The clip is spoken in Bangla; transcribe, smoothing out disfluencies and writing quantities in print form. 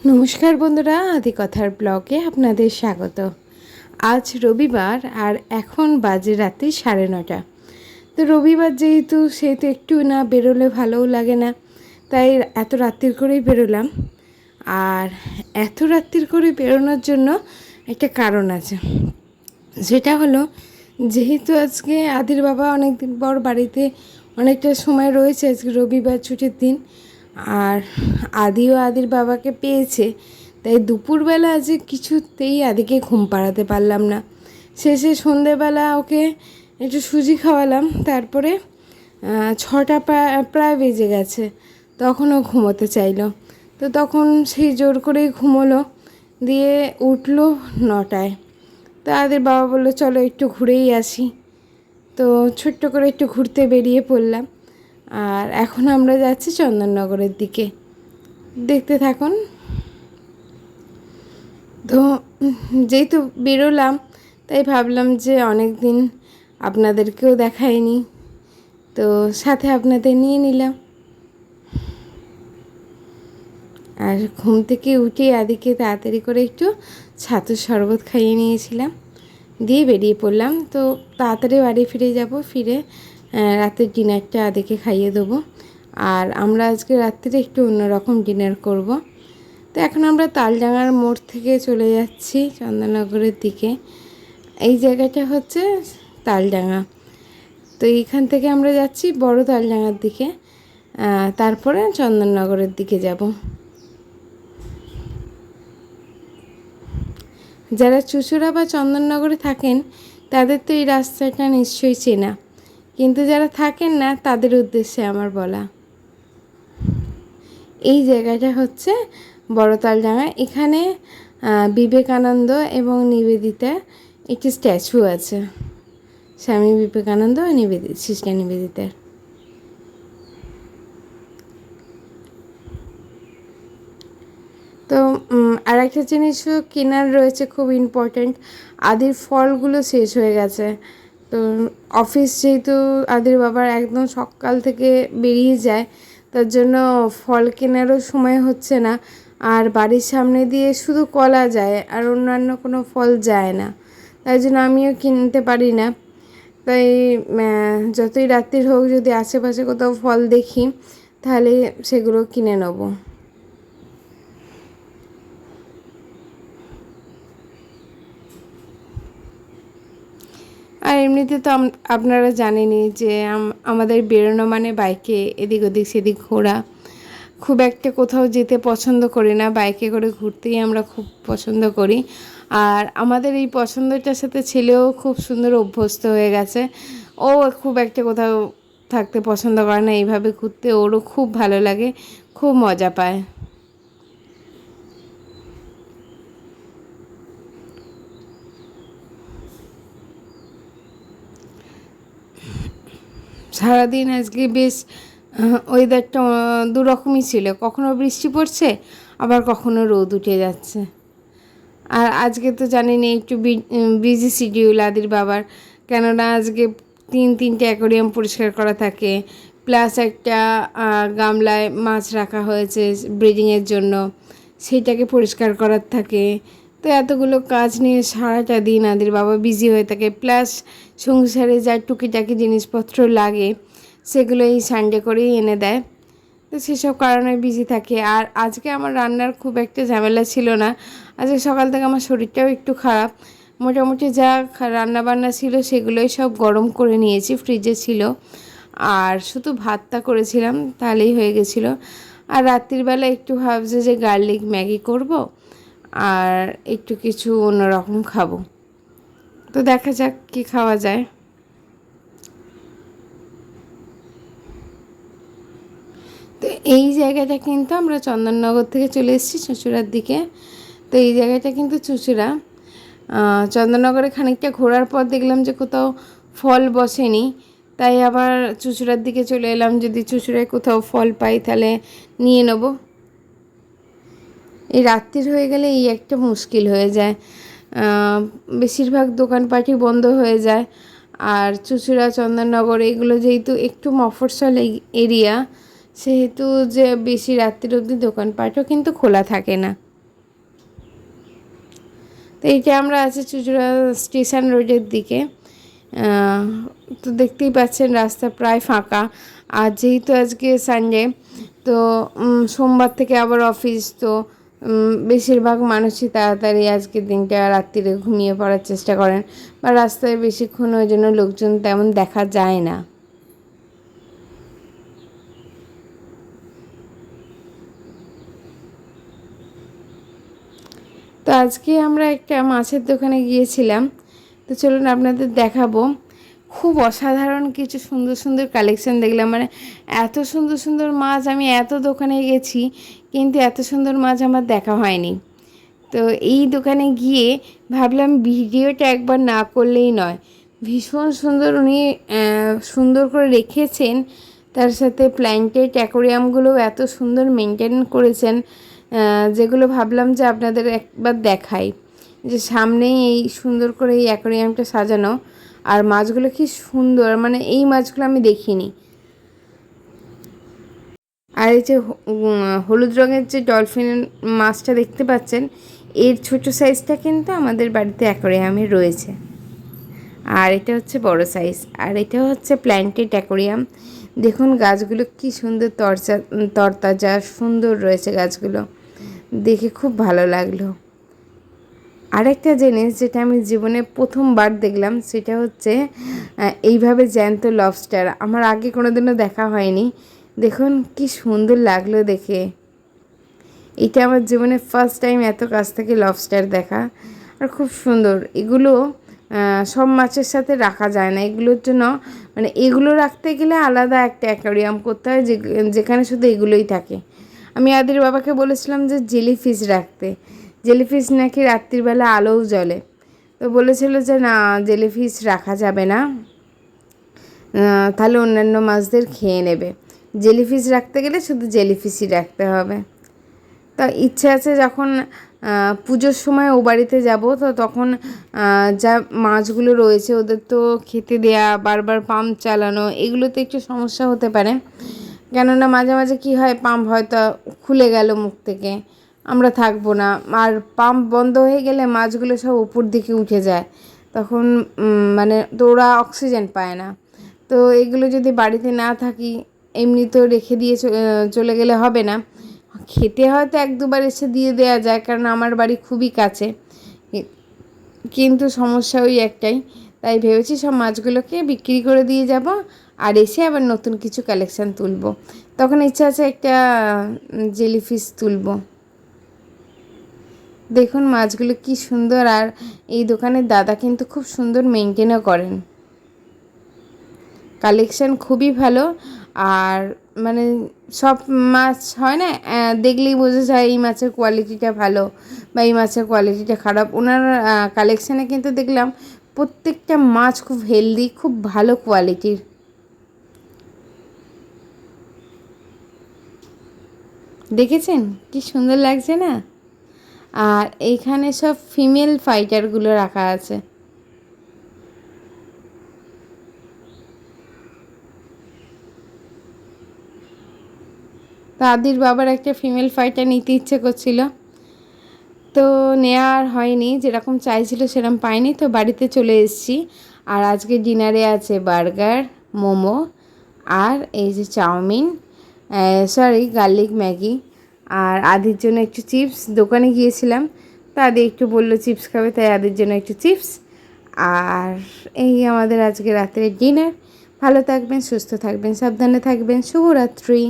নমস্কার বন্ধুরা, আদিকথার ব্লগে আপনাদের স্বাগত। আজ রবিবার আর এখন বাজে রাত্রি 9:30। তো রবিবার সেহেতু একটু না বেরোলে ভালোও লাগে না, তাই এত রাত্রির করেই বেরোলাম। আর এত রাত্রির করে বেরোনোর জন্য একটা কারণ আছে, সেটা হলো যেহেতু আজকে আদির বাবা অনেক দিন পর বাড়িতে অনেকটা সময় রয়েছে, আজকে রবিবার ছুটির দিন। আর আদিও আদির বাবাকে পেয়েছে, তাই দুপুরবেলা আজকে কিছুতেই আদিকে ঘুম পাড়াতে পারলাম না। শেষে সন্ধেবেলা ওকে একটু সুজি খাওয়ালাম, তারপরে 6টা প্রায় বেজে গেছে, তখনও ঘুমোতে চাইলো। তো তখন সেই জোর করেই ঘুমোলো, দিয়ে উঠলো 9টায়। তো আদির বাবা বললো চলো একটু ঘুরেই আসি। তো ছোট্ট করে একটু ঘুরতে বেরিয়ে পড়লাম। আর এখন আমরা যাচ্ছি চন্দননগরের দিকে, দেখতে থাকুন। তো যেহেতু বেরোলাম, তাই ভাবলাম যে অনেক দিন আপনাদেরকেও দেখাইনি, তো সাথে আপনাদের নিয়ে নিলাম। আর ঘুম থেকে উঠে আদিকে তাড়াতাড়ি করে একটু ছাতুর শরবত খাইয়ে নিয়েছিলাম, দিয়ে বেরিয়ে পড়লাম। তো তাড়াতাড়ি বাড়ি ফিরে যাব, ফিরে রাতের ডিনারটা আদিকে খাইয়ে দেবো। আর আমরা আজকে রাত্রিরে একটু অন্যরকম ডিনার করব। তো এখন আমরা তালডাঙার মোড় থেকে চলে যাচ্ছি চন্দননগরের দিকে। এই জায়গাটা হচ্ছে তালডাঙা। তো এইখান থেকে আমরা যাচ্ছি বড় তালডাঙার দিকে, তারপরে চন্দননগরের দিকে যাব। যারা চুঁচুড়া বা চন্দননগরে থাকেন তাদের তো এই রাস্তাটা নিশ্চয়ই চেনা, কিন্তু যারা থাকেন না তাদের উদ্দেশ্যে আমার বলা। এই জায়গাটা হচ্ছে বড় তালডাঙা। এখানে বিবেকানন্দ এবং নিবেদিতার একটি স্ট্যাচু আছে, স্বামী বিবেকানন্দ ও সিস্টার নিবেদিতার। তো আর একটা জিনিসও কেনার রয়েছে, খুব ইম্পর্ট্যান্ট। আদির ফলগুলো শেষ হয়ে গেছে। তো অফিস যেহেতু আদির বাবার একদম সকাল থেকে বেরিয়ে যায়, তার জন্য ফল কেনারও সময় হচ্ছে না। আর বাড়ির সামনে দিয়ে শুধু কলা যায়, আর অন্যান্য কোনো ফল যায় না, তাই জন্য আমিও কিনতে পারি না। তাই যতই রাত্রির হোক, যদি আশেপাশে কোথাও ফল দেখি তাহলে সেগুলো কিনে নেব। আর এমনিতে তো আপনারা জানেনই যে আমাদের বেরোনো মানে বাইকে এদিক ওদিক সেদিক ঘোরা। খুব একটা কোথাও যেতে পছন্দ করি না, বাইকে করে ঘুরতেই আমরা খুব পছন্দ করি। আর আমাদের এই পছন্দটার সাথে ছেলেও খুব সুন্দর অভ্যস্ত হয়ে গেছে। ও খুব একটা কোথাও থাকতে পছন্দ করে না, এইভাবে ঘুরতে ওরও খুব ভালো লাগে, খুব মজা পায়। সারাদিন আজকে বেশ ওয়েদারটা দুরকমই ছিল, কখনো বৃষ্টি পড়ছে আবার কখনো রোদ উঠে যাচ্ছে। আর আজকে তো জানেনই একটু বিজি শিডিউল আদির বাবার, কেননা আজকে তিনটে অ্যাকোয়ারিয়াম পরিষ্কার করা থাকে, প্লাস একটা গামলায় মাছ রাখা হয়েছে ব্রিডিংয়ের জন্য, সেইটাকে পরিষ্কার করার থাকে। তো এতগুলো কাজ নিয়ে সারাটা দিন আদির বাবা বিজি হয়ে থাকে, প্লাস সংসারে যা টুকিটাকি জিনিসপত্র লাগে সেগুলো এই সানডে করেই এনে দেয়। তো সেসব কারণে বিজি থাকে। আর আজকে আমার রান্নার খুব একটা ঝামেলা ছিল না, আজকে সকাল থেকে আমার শরীরটাও একটু খারাপ। মোটামুটি যা রান্নাবান্না ছিল সেগুলোই সব গরম করে নিয়েছি, ফ্রিজে ছিল। আর শুধু ভাতটা করেছিলাম, তাহলেই হয়ে গেছিলো। আর রাত্রিবেলা একটু ভাবছি যে গার্লিক ম্যাগি করব আর একটু কিছু অন্যরকম খাবো। তো দেখা যাক কী খাওয়া যায়। তো এই জায়গাটা কিন্তু আমরা চন্দননগর থেকে চলে এসেছি চুঁচুড়ার দিকে। তো এই জায়গাটা কিন্তু চুঁচুড়া। চন্দননগরে খানিকটা ঘোরার পর দেখলাম যে কোথাও ফল বসেনি, তাই আবার চুঁচুড়ার দিকে চলে এলাম, যদি চুঁচুড়ায় কোথাও ফল পাই তাহলে নিয়ে নেব। এই রাত্রির হয়ে গেলে এই একটা মুশকিল হয়ে যায়, বেশিরভাগ দোকানপাটই বন্ধ হয়ে যায়। আর চুঁচুড়া চন্দননগর এগুলো যেহেতু একটু মফস্বল এরিয়া, সেহেতু যে বেশি রাত্রির অবধি দোকানপাটও কিন্তু খোলা থাকে না। তো এইটা আমরা আছি চুঁচুড়া স্টেশন রোডের দিকে। তো দেখতেই পাচ্ছেন রাস্তা প্রায় ফাঁকা। আর যেহেতু আজকে সানডে, তো সোমবার থেকে আবার অফিস, তো বেশিরভাগ মানুষই তাড়াতাড়ি আজকের দিনটা রাত্রিরে ঘুমিয়ে পড়ার চেষ্টা করেন, বা রাস্তায় বেশিক্ষণ ওই জন্য লোকজন তেমন দেখা যায় না। তো আজকে আমরা একটা মাছের দোকানে গিয়েছিলাম, তো চলুন আপনাদের দেখাবো। খুব অসাধারণ কিছু সুন্দর সুন্দর কালেকশান দেখলাম, মানে এত সুন্দর সুন্দর মাছ, আমি এত দোকানে গেছি কিন্তু এত সুন্দর মাছ আমার দেখা হয়নি। তো এই দোকানে গিয়ে ভাবলাম ভিডিওটা একবার না করলেই নয়। ভীষণ সুন্দর, উনি সুন্দর করে রেখেছেন, তার সাথে প্ল্যান্টেড অ্যাকোরিয়ামগুলোও এত সুন্দর মেনটেন করেছেন, যেগুলো ভাবলাম যে আপনাদের একবার দেখাই, যে সামনেই এই সুন্দর করে এই অ্যাকোরিয়ামটা সাজানো। আর মাছগুলো কি সুন্দর, মানে এই মাছগুলো আমি দেখিনি। আর এই যে হলুদ রঙের যে ডলফিন মাছটা দেখতে পাচ্ছেন, এর ছোট সাইজটা কিন্তু আমাদের বাড়িতে অ্যাকোরিয়ামে রয়েছে। আর এটা হচ্ছে বড় সাইজ, আর এটা হচ্ছে প্ল্যান্টেড অ্যাকোরিয়াম। দেখুন গাছগুলো কি সুন্দর তরতাজা সুন্দর রয়েছে গাছগুলো, দেখে খুব ভালো লাগলো। আরেকটা জিনিস যেটা আমি জীবনে প্রথমবার দেখলাম, সেটা হচ্ছে এইভাবে জ্যান্ত লবস্টার। আমার আগে কোনোদিনও দেখা হয়নি। দেখুন কি সুন্দর লাগলো দেখে। এটা আমার জীবনে ফার্স্ট টাইম এত কাছ থেকে লবস্টার দেখা। আর খুব সুন্দর এগুলো। সব মাছের সাথে রাখা যায় না এগুলোর জন্য, মানে এগুলো রাখতে গেলে আলাদা একটা অ্যাকোয়ারিয়াম করতে হয়, যেখানে শুধু এগুলোই থাকে। আমি আদির বাবাকে বলেছিলাম যে জেলিফিশ রাখতে, জেলিফিশ নাকি রাত্রিবেলা আলোও জ্বলে। তো বলেছিল যে না, জেলিফিশ রাখা যাবে না, তাহলে অন্যান্য মাছদের খেয়ে নেবে। জেলিফিশ রাখতে গেলে শুধু জেলিফিশই রাখতে হবে। তা ইচ্ছে আছে যখন পুজোর সময় ও বাড়িতে যাব, তো তখন যা মাছগুলো রয়েছে ওদের তো খেতে দেয়া, বারবার পাম্প চালানো, এগুলোতে একটু সমস্যা হতে পারে। কেননা মাঝে মাঝে কী হয়, পাম্প হয়তো খুলে গেল মুখ থেকে, আমরা থাকবো না, আর পাম্প বন্ধ হয়ে গেলে মাছগুলো সব উপর দিকে উঠে যায়, তখন মানে তো ওরা অক্সিজেন পায় না। তো এগুলো যদি বাড়িতে না থাকি, এমনি তো রেখে দিয়ে চলে গেলে হবে না। খেতে হয়তো এক দুবার এসে দিয়ে দেওয়া যায়, কারণ আমার বাড়ি খুবই কাছে, কিন্তু সমস্যা ওই একটাই। তাই ভেবেছি সব মাছগুলোকে বিক্রি করে দিয়ে যাব, আর এসে আবার নতুন কিছু কালেকশান তুলব। তখন ইচ্ছা আছে একটা জেলিফিশ তুলব। দেখুন মাছগুলো কি সুন্দর, আর এই দোকানের দাদা কিন্তু খুব সুন্দর মেনটেনও করেন। কালেকশান খুবই ভালো। আর মানে সব মাছ হয় না, দেখলেই বোঝা যায় এই মাছের কোয়ালিটিটা ভালো বা এই মাছের কোয়ালিটিটা খারাপ। ওনার কালেকশানে কিন্তু দেখলাম প্রত্যেকটা মাছ খুব হেলদি, খুব ভালো কোয়ালিটির। দেখেছেন কি সুন্দর লাগছে না? আর এইখানে সব ফিমেল ফাইটারগুলো রাখা আছে। তো আদির বাবার একটা ফিমেল ফাইটার নিতে ইচ্ছে করছিল, তো নেওয়া আর হয়নি, যেরকম চাইছিল সেরকম পাইনি, তো বাড়িতে চলে এসেছি। আর আজকে ডিনারে আছে বার্গার, মোমো, আর এই যে চাউমিন, সরি গার্লিক ম্যাগি, আর আদির জন্য একটু চিপস। দোকানে গিয়েছিলাম, তো আদি একটু বললো চিপস খাবে, তাই আদির জন্য একটু চিপস। আর এই আমাদের আজকে রাত্রের ডিনার। ভালো থাকবেন, সুস্থ থাকবেন, সাবধানে থাকবেন। শুভরাত্রি।